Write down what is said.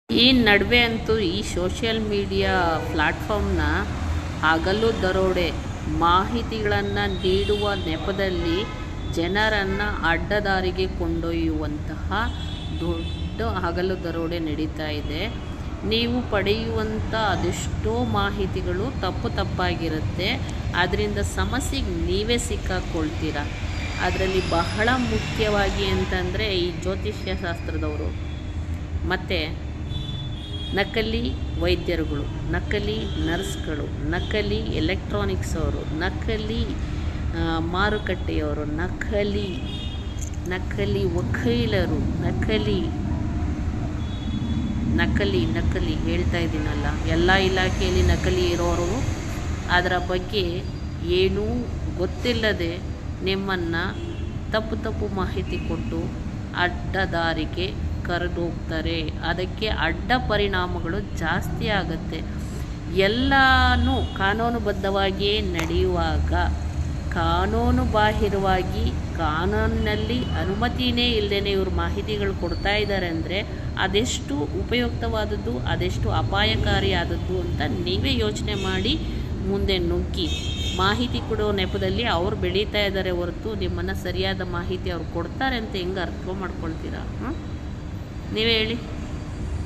ಈ ನಡುವೆ ಅಂತೂ ಈ ಸೋಷಿಯಲ್ ಮೀಡಿಯಾ ಪ್ಲ್ಯಾಟ್ಫಾರ್ಮ್ನ ಹಗಲು ದರೋಡೆ ಮಾಹಿತಿಗಳನ್ನು ನೀಡುವ ನೆಪದಲ್ಲಿ ಜನರನ್ನು ಅಡ್ಡದಾರಿಗೆ ಕೊಂಡೊಯ್ಯುವಂತಹ ದೊಡ್ಡ ಹಗಲು ದರೋಡೆ ನಡೀತಾ ಇದೆ. ನೀವು ಪಡೆಯುವಂಥ ಅದೆಷ್ಟೋ ಮಾಹಿತಿಗಳು ತಪ್ಪಾಗಿರುತ್ತೆ. ಅದರಿಂದ ಸಮಸ್ಯೆಗೆ ನೀವೇ ಸಿಕ್ಕಾಕೊಳ್ತೀರ. ಅದರಲ್ಲಿ ಬಹಳ ಮುಖ್ಯವಾಗಿ ಅಂತಂದರೆ ಈ ಜ್ಯೋತಿಷ್ಯ ಶಾಸ್ತ್ರದವರು ಮತ್ತು ನಕಲಿ ವೈದ್ಯರುಗಳು, ನಕಲಿ ನರ್ಸ್ಗಳು, ನಕಲಿ ಎಲೆಕ್ಟ್ರಾನಿಕ್ಸ್ ಅವರು, ನಕಲಿ ಮಾರುಕಟ್ಟೆಯವರು, ನಕಲಿ ವಕೀಲರು, ನಕಲಿ ಹೇಳ್ತಾ ಇದ್ದೀನಲ್ಲ, ಎಲ್ಲ ಇಲಾಖೆಯಲ್ಲಿ ನಕಲಿ ಇರೋರು ಅದರ ಬಗ್ಗೆ ಏನೂ ಗೊತ್ತಿಲ್ಲದೆ ನಿಮ್ಮನ್ನು ತಪ್ಪು ಮಾಹಿತಿ ಕೊಟ್ಟು ಅಡ್ಡದಾರಿಗೆ ಕರೆದೋಗ್ತಾರೆ. ಅದಕ್ಕೆ ಅಡ್ಡ ಪರಿಣಾಮಗಳು ಜಾಸ್ತಿ ಆಗುತ್ತೆ. ಎಲ್ಲನೂ ಕಾನೂನುಬದ್ಧವಾಗಿಯೇ ನಡೆಯುವಾಗ ಕಾನೂನು ಬಾಹಿರವಾಗಿ ಕಾನೂನಿನಲ್ಲಿ ಅನುಮತಿಯೇ ಇಲ್ಲದೇ ಇವರು ಮಾಹಿತಿಗಳು ಕೊಡ್ತಾ ಇದ್ದಾರೆ ಅಂದರೆ ಅದೆಷ್ಟು ಉಪಯುಕ್ತವಾದದ್ದು, ಅದೆಷ್ಟು ಅಪಾಯಕಾರಿಯಾದದ್ದು ಅಂತ ನೀವೇ ಯೋಚನೆ ಮಾಡಿ ಮುಂದೆ ನುಗ್ಗಿ. ಮಾಹಿತಿ ಕೊಡೋ ನೆಪದಲ್ಲಿ ಅವ್ರು ಬೆಳೀತಾ ಇದ್ದಾರೆ ಹೊರತು ನಿಮ್ಮನ್ನು ಸರಿಯಾದ ಮಾಹಿತಿ ಅವ್ರು ಕೊಡ್ತಾರೆ ಅಂತ ಹೆಂಗೆ ಅರ್ಥ ಮಾಡ್ಕೊಳ್ತೀರಾ? ನೀವೇ ಹೇಳಿ.